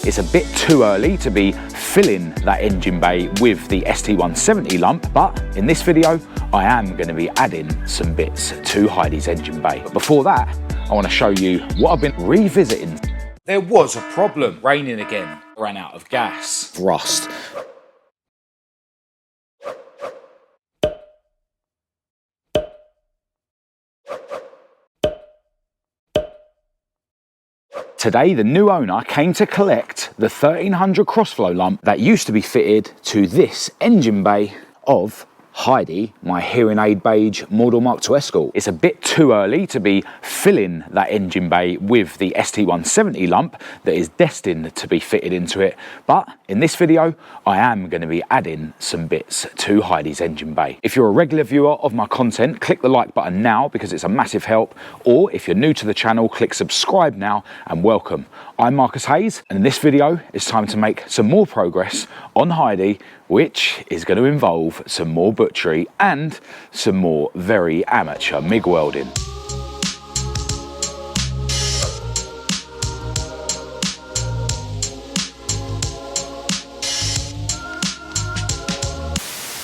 It's a bit too early to be filling that engine bay with the ST170 lump, but in this video, I am going to be adding some bits to Heidi's engine bay. But before that, I want to show you what I've been revisiting. There was a problem. Raining again. Ran out of gas. Rust. Today, the new owner came to collect the 1300 crossflow lump that used to be fitted to this engine bay of Heidi, my hearing aid beige model Mk2 Escort. It's a bit too early to be filling that engine bay with the ST170 lump that is destined to be fitted into it, but in this video I am going to be adding some bits to Heidi's engine bay. If you're a regular viewer of my content, click the like button now because it's a massive help, or if you're new to the channel, click subscribe now and welcome. I'm Marcus Hayes, and in this video it's time to make some more progress on Heidi, which is going to involve some more butchery and some more very amateur MIG welding.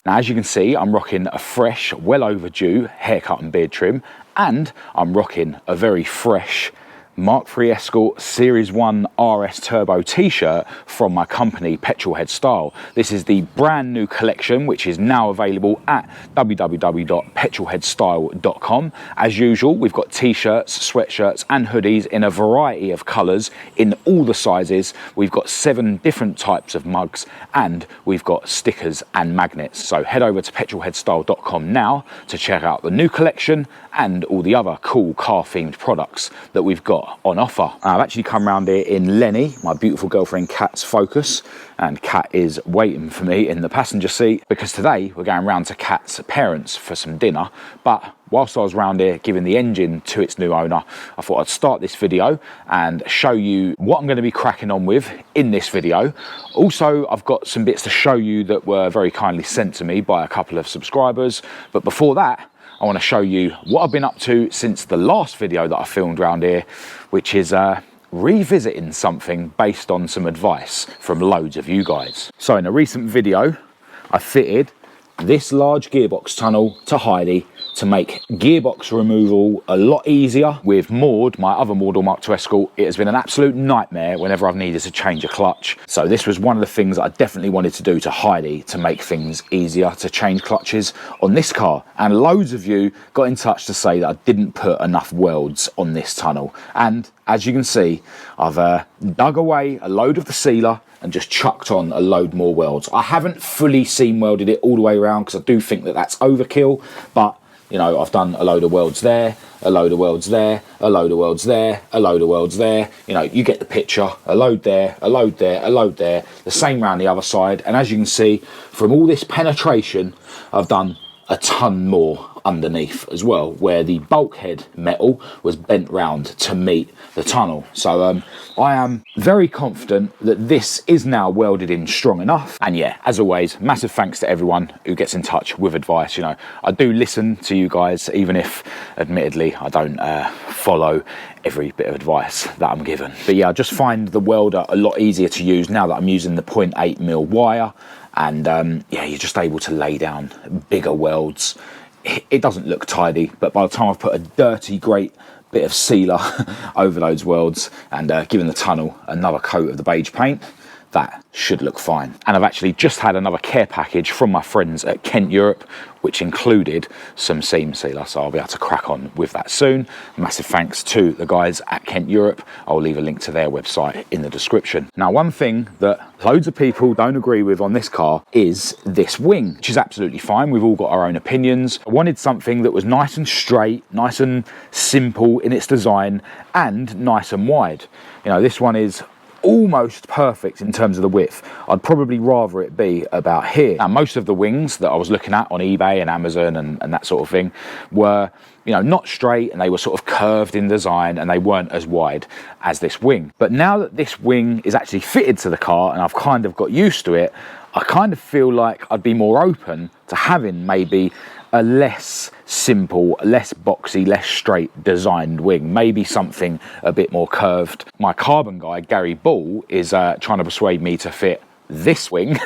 Now, as you can see, I'm rocking a fresh, well overdue haircut and beard trim, and I'm rocking a very fresh Mk2 Escort Series 1 RS Turbo t-shirt from my company Petrolhead Style. This is the brand new collection, which is now available at www.petrolheadstyle.com. As usual, we've got t-shirts, sweatshirts and hoodies in a variety of colours in all the sizes. We've got 7 different types of mugs, and we've got stickers and magnets. So head over to petrolheadstyle.com now to check out the new collection and all the other cool car themed products that we've got on offer. I've actually come round here in Lenny, my beautiful girlfriend Kat's Focus, and Kat is waiting for me in the passenger seat because today we're going round to Kat's parents for some dinner. But whilst I was round here giving the engine to its new owner, I thought I'd start this video and show you what I'm going to be cracking on with in this video. Also, I've got some bits to show you that were very kindly sent to me by a couple of subscribers. But before that, I want to show you what I've been up to since the last video that I filmed around here, which is revisiting something based on some advice from loads of you guys. So in a recent video, I fitted this large gearbox tunnel to Heidi to make gearbox removal a lot easier. With Maud, my other model Mk2 Escort, it has been an absolute nightmare whenever I've needed to change a clutch. So this was one of the things that I definitely wanted to do to Heidi to make things easier to change clutches on this car. And loads of you got in touch to say that I didn't put enough welds on this tunnel. And as you can see, I've dug away a load of the sealer and just chucked on a load more welds. I haven't fully seam welded it all the way around because I do think that that's overkill, but you know, I've done a load of welds there, a load of welds there, a load of welds there, a load of welds there. You know, you get the picture. A load there, a load there, a load there. The same round the other side. And as you can see, from all this penetration, I've done a ton more underneath as well, where the bulkhead metal was bent round to meet the tunnel. So I am very confident that this is now welded in strong enough. And yeah, as always, massive thanks to everyone who gets in touch with advice. You know, I do listen to you guys, even if admittedly I don't follow every bit of advice that I'm given. But yeah, I just find the welder a lot easier to use now that I'm using the 0.8mm wire. And yeah, you're just able to lay down bigger welds. It doesn't look tidy, but by the time I've put a dirty, great bit of sealer over those welds and given the tunnel another coat of the beige paint, that should look fine. And I've actually just had another care package from my friends at Kent Europe, which included some seam sealer, so I'll be able to crack on with that soon. Massive thanks to the guys at Kent Europe. I'll leave a link to their website in the description. Now, one thing that loads of people don't agree with on this car is this wing, which is absolutely fine. We've all got our own opinions. I wanted something that was nice and straight, nice and simple in its design, and nice and wide. You know, this one is almost perfect in terms of the width. I'd probably rather it be about here. Now, most of the wings that I was looking at on eBay and Amazon and that sort of thing were, you know, not straight, and they were sort of curved in design, and they weren't as wide as this wing. But now that this wing is actually fitted to the car and I've kind of got used to it, I kind of feel like I'd be more open to having maybe a less simple, less boxy, less straight designed wing, maybe something a bit more curved. My carbon guy, Gary Ball, is trying to persuade me to fit this wing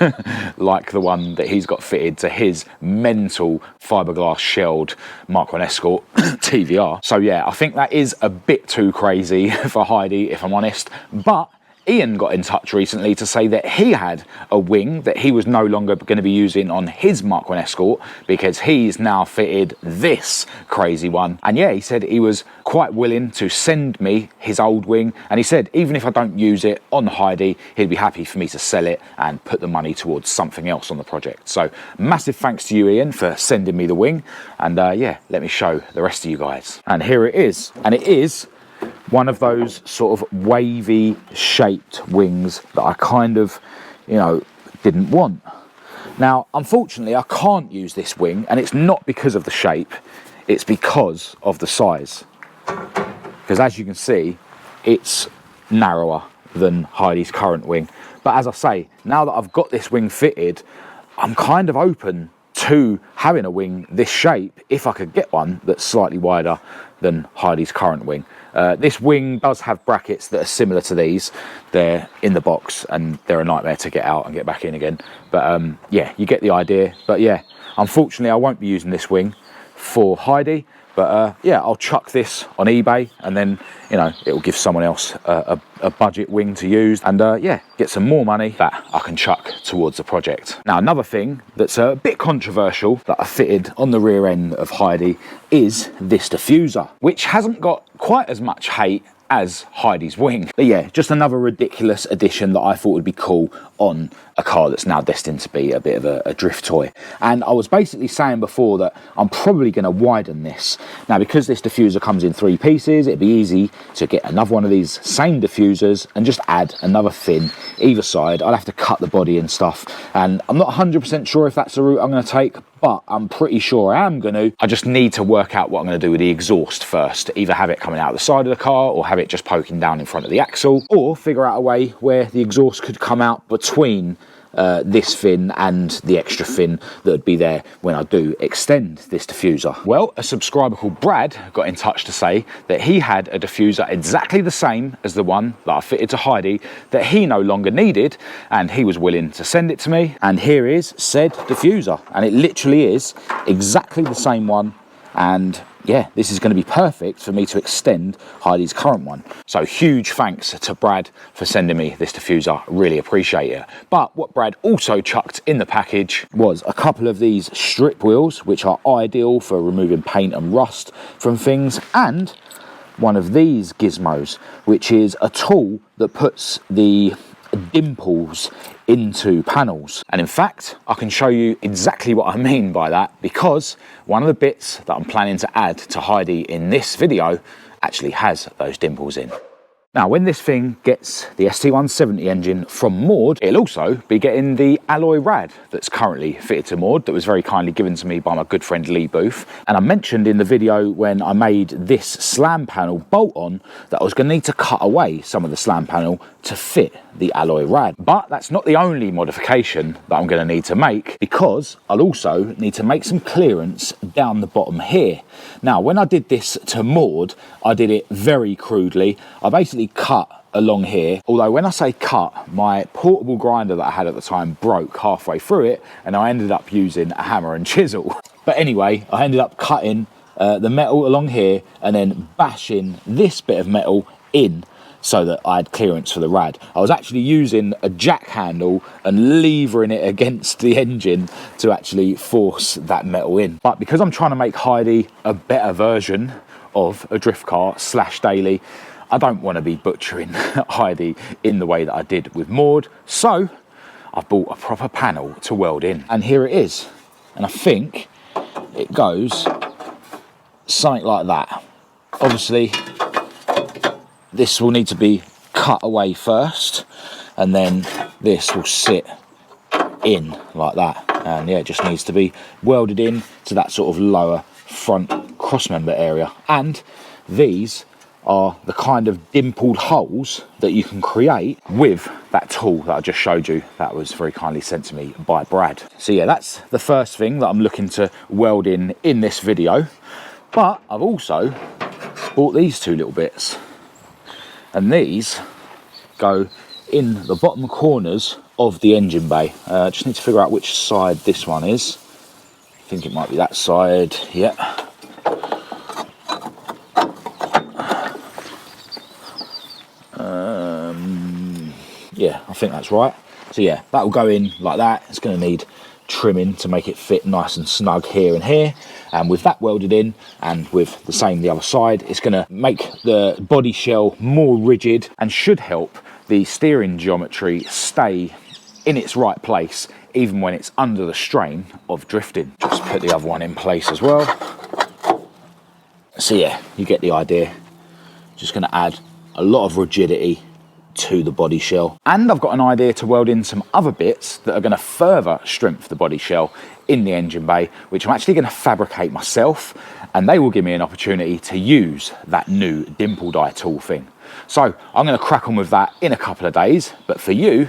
like the one that he's got fitted to his mental fiberglass shelled Mk2 Escort TVR. So yeah, I think that is a bit too crazy for Heidi, if I'm honest, but Ian got in touch recently to say that he had a wing that he was no longer going to be using on his Mk2 Escort because he's now fitted this crazy one. And yeah, he said he was quite willing to send me his old wing, and he said even if I don't use it on Heidi, he'd be happy for me to sell it and put the money towards something else on the project. So massive thanks to you, Ian, for sending me the wing, and yeah, let me show the rest of you guys. And here it is, and it is one of those sort of wavy shaped wings that I kind of, you know, didn't want. Now, unfortunately, I can't use this wing, and it's not because of the shape, it's because of the size. Because as you can see, it's narrower than Heidi's current wing. But as I say, now that I've got this wing fitted, I'm kind of open to having a wing this shape if I could get one that's slightly wider than Heidi's current wing. This wing does have brackets that are similar to these. They're in the box and they're a nightmare to get out and get back in again. But yeah, you get the idea. But yeah, unfortunately I won't be using this wing for Heidi. But yeah, I'll chuck this on eBay and then, you know, it will give someone else a budget wing to use, and yeah, get some more money that I can chuck towards the project. Now, another thing that's a bit controversial that I fitted on the rear end of Heidi is this diffuser, which hasn't got quite as much hate as Heidi's wing. But yeah, just another ridiculous addition that I thought would be cool on a car that's now destined to be a bit of a drift toy. And I was basically saying before that I'm probably going to widen this. Now, because this diffuser comes in 3 pieces, it'd be easy to get another one of these same diffusers and just add another fin either side. I'd have to cut the body and stuff, and I'm not 100% sure if that's the route I'm going to take, but I'm pretty sure I am going to. I just need to work out what I'm going to do with the exhaust first. Either have it coming out the side of the car, or have it just poking down in front of the axle, or figure out a way where the exhaust could come out between this fin and the extra fin that would be there when I do extend this diffuser. Well, a subscriber called Brad got in touch to say that he had a diffuser exactly the same as the one that I fitted to Heidi that he no longer needed, and he was willing to send it to me. And here is said diffuser, and it literally is exactly the same one. And yeah, this is going to be perfect for me to extend Heidi's current one. So huge thanks to Brad for sending me this diffuser, really appreciate it. But what Brad also chucked in the package was a couple of these strip wheels, which are ideal for removing paint and rust from things, and one of these gizmos, which is a tool that puts the dimples into panels. And in fact, I can show you exactly what I mean by that, because one of the bits that I'm planning to add to Heidi in this video actually has those dimples in. Now, when this thing gets the ST170 engine from Maud, it'll also be getting the alloy rad that's currently fitted to Maud, that was very kindly given to me by my good friend Lee Booth. And I mentioned in the video when I made this slam panel bolt on that I was going to need to cut away some of the slam panel to fit the alloy rad. But that's not the only modification that I'm going to need to make, because I'll also need to make some clearance down the bottom here. Now, when I did this to Maud, I did it very crudely. I basically cut along here, although when I say cut, my portable grinder that I had at the time broke halfway through it, and I ended up using a hammer and chisel. But anyway, I ended up cutting the metal along here and then bashing this bit of metal in so that I had clearance for the rad. I was actually using a jack handle and levering it against the engine to actually force that metal in. But because I'm trying to make Heidi a better version of a drift car / daily, I don't want to be butchering Heidi in the way that I did with Maud, so I've bought a proper panel to weld in. And here it is. And I think it goes something like that. Obviously, this will need to be cut away first, and then this will sit in like that. And yeah, it just needs to be welded in to that sort of lower front crossmember area. And these are the kind of dimpled holes that you can create with that tool that I just showed you that was very kindly sent to me by Brad. So yeah, that's the first thing that I'm looking to weld in this video. But I've also bought these two little bits, and these go in the bottom corners of the engine bay. Just need to figure out which side this one is. I think it might be that side. Yeah. Yeah, I think that's right. So yeah, that will go in like that. It's going to need trimming to make it fit nice and snug here and here, and with that welded in and with the same the other side, it's going to make the body shell more rigid and should help the steering geometry stay in its right place even when it's under the strain of drifting. Just put the other one in place as well. So yeah, you get the idea. Just going to add a lot of rigidity to the body shell, and I've got an idea to weld in some other bits that are going to further strengthen the body shell in the engine bay, which I'm actually going to fabricate myself, and they will give me an opportunity to use that new dimple die tool thing. So I'm going to crack on with that in a couple of days, but for you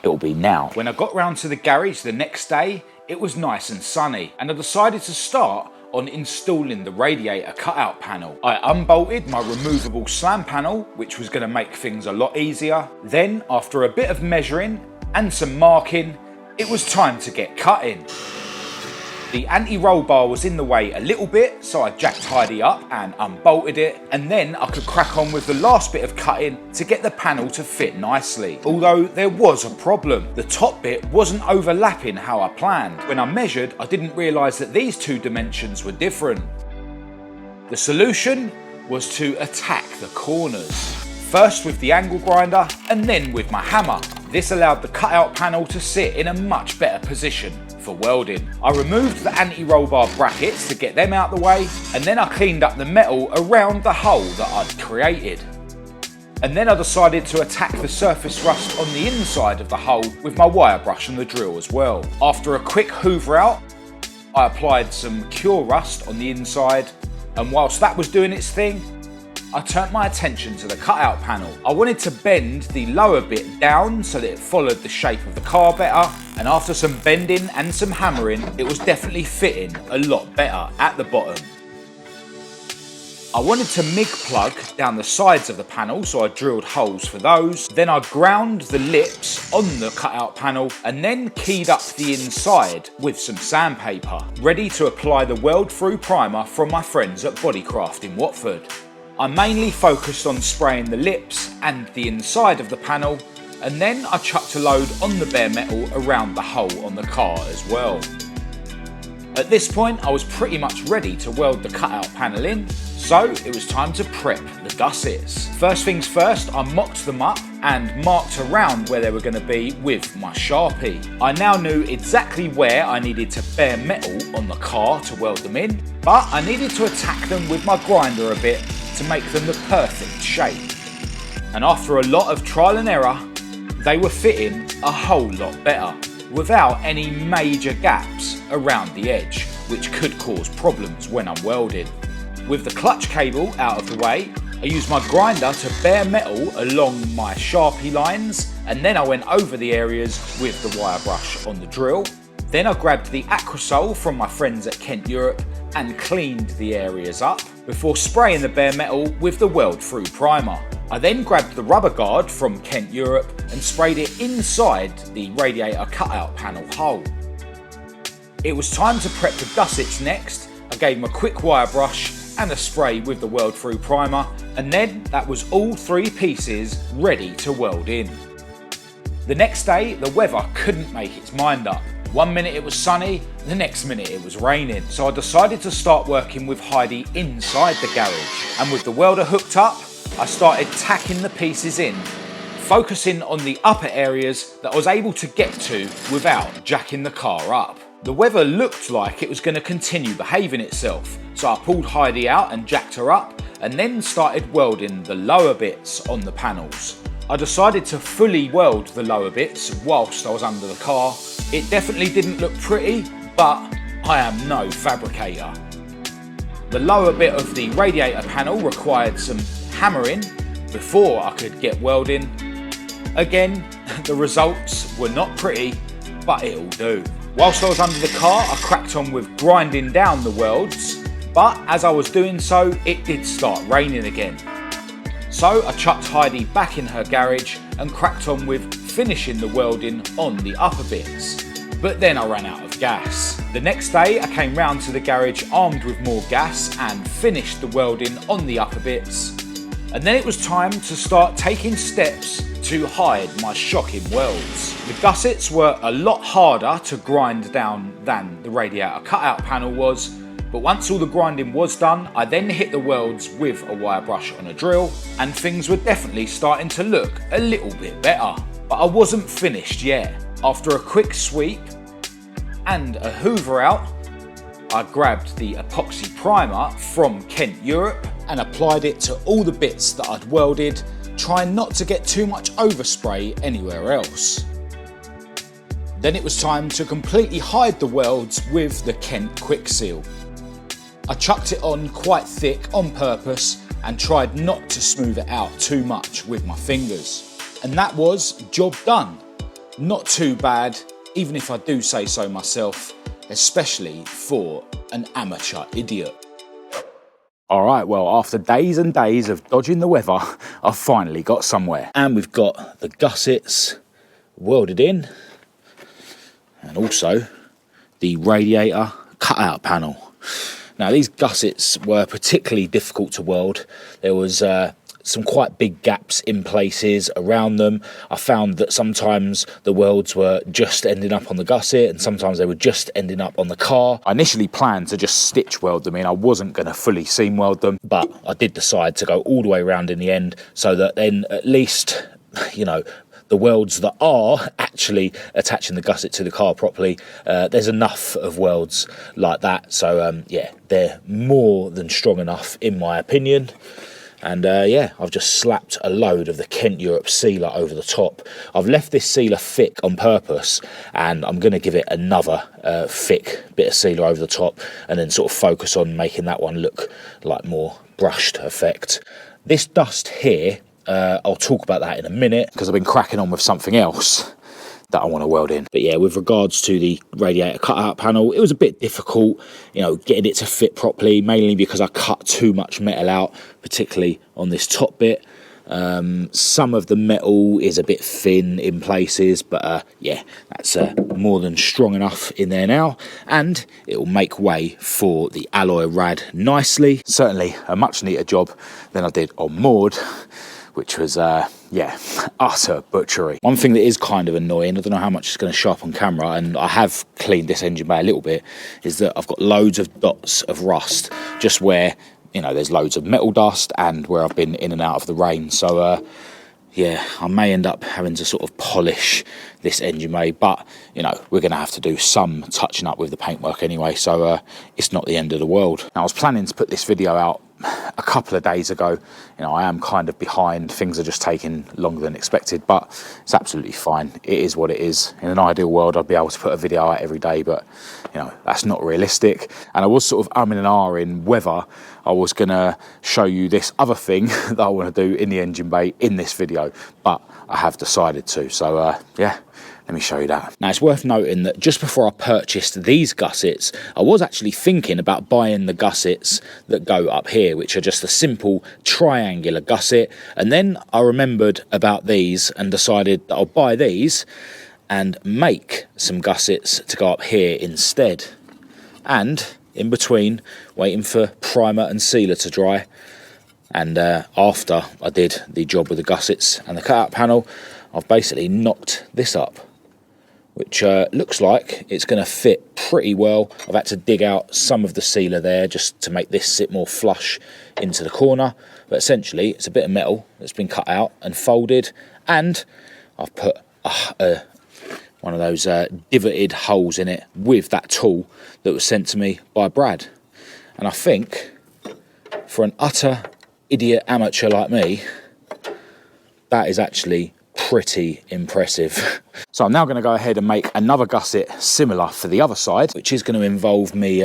it will be now. When I got round to the garage the next day, it was nice and sunny, and I decided to start on installing the radiator cutout panel. I unbolted my removable slam panel, which was going to make things a lot easier. Then, after a bit of measuring and some marking, it was time to get cutting. The anti-roll bar was in the way a little bit, so I jacked Heidi up and unbolted it, and then I could crack on with the last bit of cutting to get the panel to fit nicely. Although there was a problem. The top bit wasn't overlapping how I planned. When I measured, I didn't realise that these two dimensions were different. The solution was to attack the corners. First with the angle grinder and then with my hammer. This allowed the cutout panel to sit in a much better position for welding. I removed the anti-roll bar brackets to get them out the way, and then I cleaned up the metal around the hole that I'd created. And then I decided to attack the surface rust on the inside of the hole with my wire brush and the drill as well. After a quick hoover out, I applied some cure rust on the inside, and whilst that was doing its thing, I turned my attention to the cutout panel. I wanted to bend the lower bit down so that it followed the shape of the car better, and after some bending and some hammering, it was definitely fitting a lot better at the bottom. I wanted to MIG plug down the sides of the panel, so I drilled holes for those. Then I ground the lips on the cutout panel and then keyed up the inside with some sandpaper, ready to apply the weld-through primer from my friends at BODICRAFT in Watford. I mainly focused on spraying the lips and the inside of the panel, and then I chucked a load on the bare metal around the hole on the car as well. At this point I was pretty much ready to weld the cutout panel in, so it was time to prep the gussets. First things first, I mocked them up and marked around where they were going to be with my Sharpie. I now knew exactly where I needed to bare metal on the car to weld them in, but I needed to attack them with my grinder a bit to make them the perfect shape. And after a lot of trial and error, they were fitting a whole lot better, without any major gaps around the edge, which could cause problems when I'm welding. With the clutch cable out of the way, I used my grinder to bare metal along my Sharpie lines, and then I went over the areas with the wire brush on the drill. Then I grabbed the Aquasol from my friends at Kent Europe and cleaned the areas up before spraying the bare metal with the weld-through primer. I then grabbed the rubber guard from Kent Europe and sprayed it inside the radiator cutout panel hole. It was time to prep the gussets next. I gave them a quick wire brush and a spray with the weld-through primer, and then that was all three pieces ready to weld in. The next day, the weather couldn't make its mind up. One minute it was sunny, the next minute it was raining. So I decided to start working with Heidi inside the garage. And with the welder hooked up, I started tacking the pieces in, focusing on the upper areas that I was able to get to without jacking the car up. The weather looked like it was going to continue behaving itself, so I pulled Heidi out and jacked her up, and then started welding the lower bits on the panels. I decided to fully weld the lower bits whilst I was under the car. It definitely didn't look pretty, but I am no fabricator. The lower bit of the radiator panel required some hammering before I could get welding. Again, the results were not pretty, but it'll do. Whilst I was under the car, I cracked on with grinding down the welds, but as I was doing so, it did start raining again. So I chucked Heidi back in her garage and cracked on with finishing the welding on the upper bits. But then I ran out of gas. The next day I came round to the garage armed with more gas and finished the welding on the upper bits. And then it was time to start taking steps to hide my shocking welds. The gussets were a lot harder to grind down than the radiator cutout panel was, but once all the grinding was done, I then hit the welds with a wire brush on a drill, and things were definitely starting to look a little bit better. But I wasn't finished yet. After a quick sweep and a hoover out, I grabbed the epoxy primer from Kent Europe and applied it to all the bits that I'd welded, trying not to get too much overspray anywhere else. Then it was time to completely hide the welds with the Kent Quick Seal. I chucked it on quite thick on purpose and tried not to smooth it out too much with my fingers. And that was job done. Not too bad, even if I do say so myself, especially for an amateur idiot. Alright, well, after days and days of dodging the weather, I've finally got somewhere. And we've got the gussets welded in, and also the radiator cutout panel. Now, these gussets were particularly difficult to weld. There was some quite big gaps in places around them. I found that sometimes the welds were just ending up on the gusset and sometimes they were just ending up on the car. I initially planned to just stitch weld them in. I wasn't going to fully seam weld them, but I did decide to go all the way around in the end so that then at least, you know, the welds that are actually attaching the gusset to the car properly, there's enough of welds like that. So yeah, they're more than strong enough in my opinion. And yeah, I've just slapped a load of the Kent Europe sealer over the top. I've left this sealer thick on purpose, and I'm going to give it another thick bit of sealer over the top and then sort of focus on making that one look like more brushed effect. This dust here, I'll talk about that in a minute because I've been cracking on with something else that I want to weld in. But yeah, with regards to the radiator cutout panel, it was a bit difficult, you know, getting it to fit properly, mainly because I cut too much metal out, particularly on this top bit. Some of the metal is a bit thin in places, but yeah, that's more than strong enough in there now, and it will make way for the alloy rad nicely. Certainly a much neater job than I did on Maud, which was, yeah, utter butchery. One thing that is kind of annoying, I don't know how much it's going to show up on camera, and I have cleaned this engine bay a little bit, is that I've got loads of dots of rust just where, you know, there's loads of metal dust and where I've been in and out of the rain. So, yeah, I may end up having to sort of polish this engine bay, but, you know, we're going to have to do some touching up with the paintwork anyway, so it's not the end of the world. Now, I was planning to put this video out a couple of days ago. You know, I am kind of behind, things are just taking longer than expected, but it's absolutely fine. It is what it is. In an ideal world, I'd be able to put a video out every day, but, you know, that's not realistic. And I was sort of umming and ahhing whether I was going to show you this other thing that I want to do in the engine bay in this video, but I have decided to. So, yeah, let me show you that. Now, it's worth noting that just before I purchased these gussets, I was actually thinking about buying the gussets that go up here, which are just a simple triangular gusset. And then I remembered about these and decided that I'll buy these and make some gussets to go up here instead. And in between, waiting for primer and sealer to dry. And after I did the job with the gussets and the cutout panel, I've basically knocked this up, which looks like it's going to fit pretty well. I've had to dig out some of the sealer there just to make this sit more flush into the corner. But essentially, it's a bit of metal that's been cut out and folded, and I've put one of those divoted holes in it with that tool that was sent to me by Brad. And I think, for an utter idiot amateur like me, that is actually pretty impressive. So I'm now going to go ahead and make another gusset similar for the other side, which is going to involve me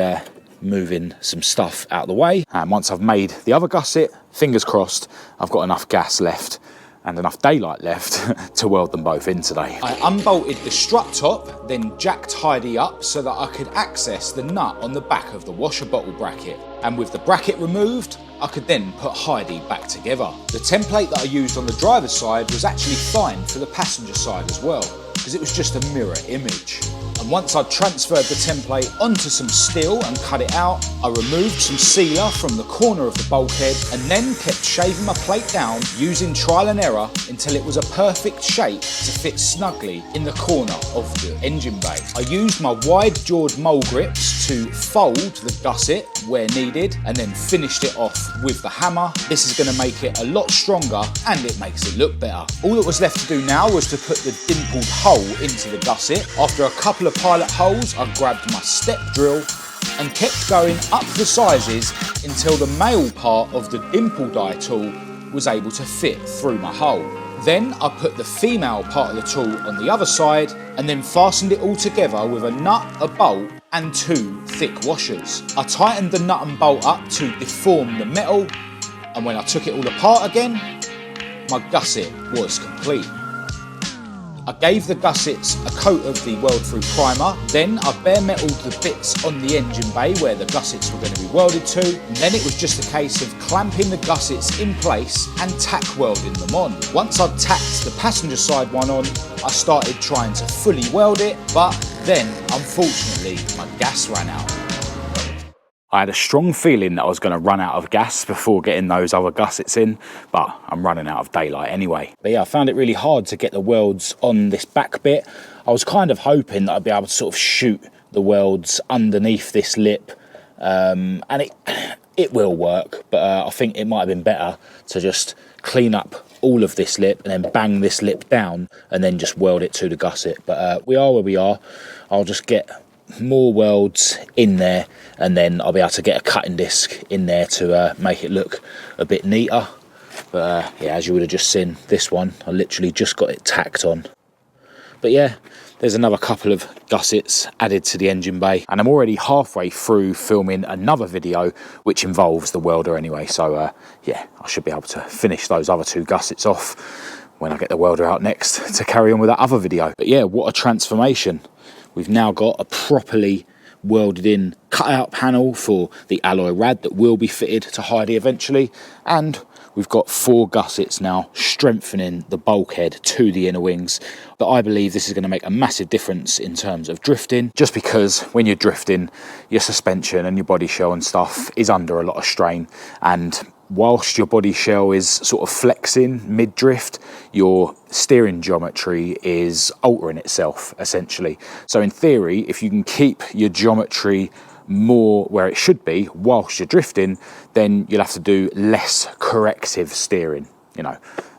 moving some stuff out of the way. And once I've made the other gusset, fingers crossed, I've got enough gas left and enough daylight left to weld them both in today. I unbolted the strut top, then jacked Heidi up so that I could access the nut on the back of the washer bottle bracket. And with the bracket removed, I could then put Heidi back together. The template that I used on the driver's side was actually fine for the passenger side as well, because it was just a mirror image. And once I'd transferred the template onto some steel and cut it out, I removed some sealer from the corner of the bulkhead and then kept shaving my plate down using trial and error until it was a perfect shape to fit snugly in the corner of the engine bay. I used my wide-jawed mole grips to fold the gusset where needed and then finished it off with the hammer. This is going to make it a lot stronger and it makes it look better. All that was left to do now was to put the dimpled hole into the gusset. After a couple of pilot holes, I grabbed my step drill and kept going up the sizes until the male part of the dimple die tool was able to fit through my hole. Then I put the female part of the tool on the other side and then fastened it all together with a nut, a bolt and 2 thick washers. I tightened the nut and bolt up to deform the metal, and when I took it all apart again, my gusset was complete. I gave the gussets a coat of the weld-through primer, then I bare metaled the bits on the engine bay where the gussets were going to be welded to, and then it was just a case of clamping the gussets in place and tack welding them on. Once I'd tacked the passenger side one on, I started trying to fully weld it, but then, unfortunately, my gas ran out. I had a strong feeling that I was going to run out of gas before getting those other gussets in, but I'm running out of daylight anyway. But yeah, I found it really hard to get the welds on this back bit. I was kind of hoping that I'd be able to sort of shoot the welds underneath this lip, and it will work, but I think it might have been better to just clean up all of this lip and then bang this lip down and then just weld it to the gusset. But we are where we are. I'll just get more welds in there and then I'll be able to get a cutting disc in there to make it look a bit neater. But yeah, as you would have just seen, this one I literally just got it tacked on. But yeah, there's another couple of gussets added to the engine bay, and I'm already halfway through filming another video which involves the welder anyway, so yeah, I should be able to finish those other 2 gussets off when I get the welder out next to carry on with that other video. But yeah, what a transformation. We've now got a properly welded in cutout panel for the alloy rad that will be fitted to Heidi eventually, and we've got 4 gussets now strengthening the bulkhead to the inner wings. But I believe this is going to make a massive difference in terms of drifting, just because when you're drifting, your suspension and your body shell and stuff is under a lot of strain, and whilst your body shell is sort of flexing mid-drift, your steering geometry is altering itself, essentially. So in theory, if you can keep your geometry more where it should be whilst you're drifting, then you'll have to do less corrective steering, you know.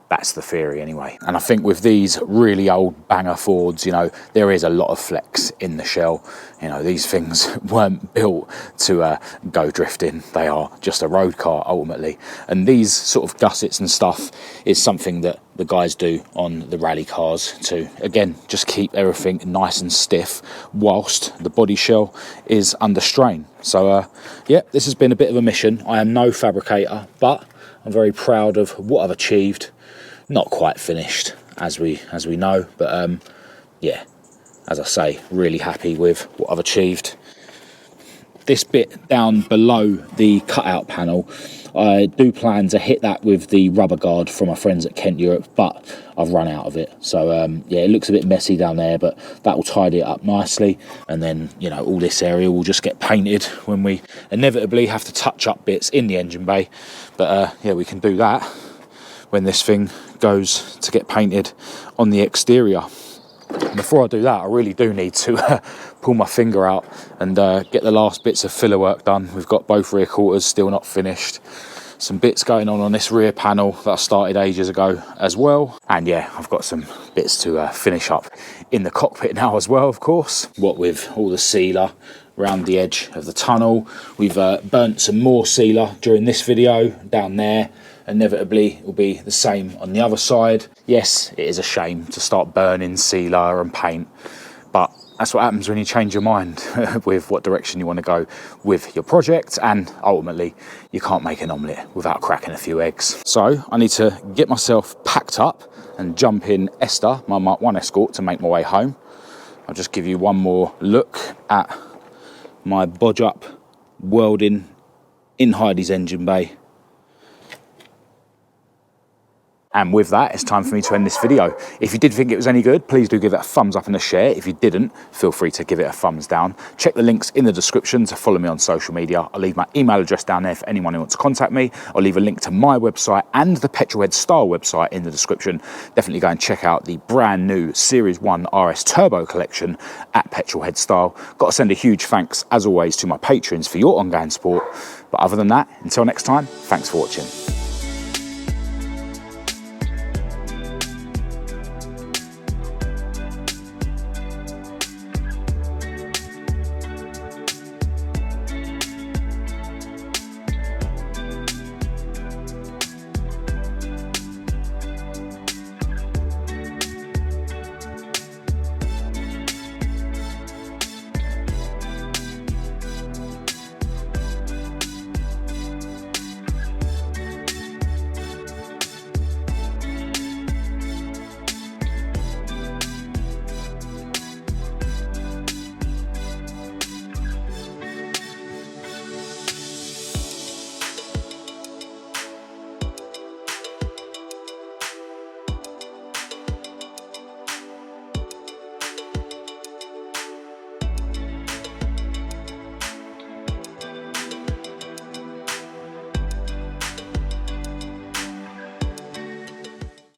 That's the theory anyway. And I think with these really old banger Fords, you know, there is a lot of flex in the shell. You know, these things weren't built to go drifting. They are just a road car ultimately. And these sort of gussets and stuff is something that the guys do on the rally cars to, again, just keep everything nice and stiff whilst the body shell is under strain. So yeah, this has been a bit of a mission. I am no fabricator, but I'm very proud of what I've achieved. Not quite finished, as we know, but yeah, as I say, really happy with what I've achieved. This bit down below the cutout panel, I do plan to hit that with the rubber guard from my friends at Kent Europe, but I've run out of it. So yeah, it looks a bit messy down there, but that will tidy it up nicely. And then, you know, all this area will just get painted when we inevitably have to touch up bits in the engine bay. But yeah, we can do that when this thing goes to get painted on the exterior. Before I do that, I really do need to pull my finger out and get the last bits of filler work done. We've got both rear quarters still not finished. Some bits going on this rear panel that I started ages ago as well. And yeah, I've got some bits to finish up in the cockpit now as well, of course. What with all the sealer around the edge of the tunnel. We've burnt some more sealer during this video down there. Inevitably it will be the same on the other side. Yes, it is a shame to start burning sealer and paint, But that's what happens when you change your mind with what direction you want to go with your project, and ultimately you can't make an omelette without cracking a few eggs. So I need to get myself packed up and jump in INSTA, my Mark 1 Escort, to make my way home. I'll just give you one more look at my bodge up welding in Heidi's engine bay. And with that, it's time for me to end this video. If you did think it was any good, please do give it a thumbs up and a share. If you didn't, feel free to give it a thumbs down. Check the links in the description to follow me on social media. I'll leave my email address down there for anyone who wants to contact me. I'll leave a link to my website and the Petrolhead Style website in the description. Definitely go and check out the brand new Series 1 RS Turbo collection at Petrolhead Style. Got to send a huge thanks, as always, to my patrons for your ongoing support. But other than that, until next time, thanks for watching.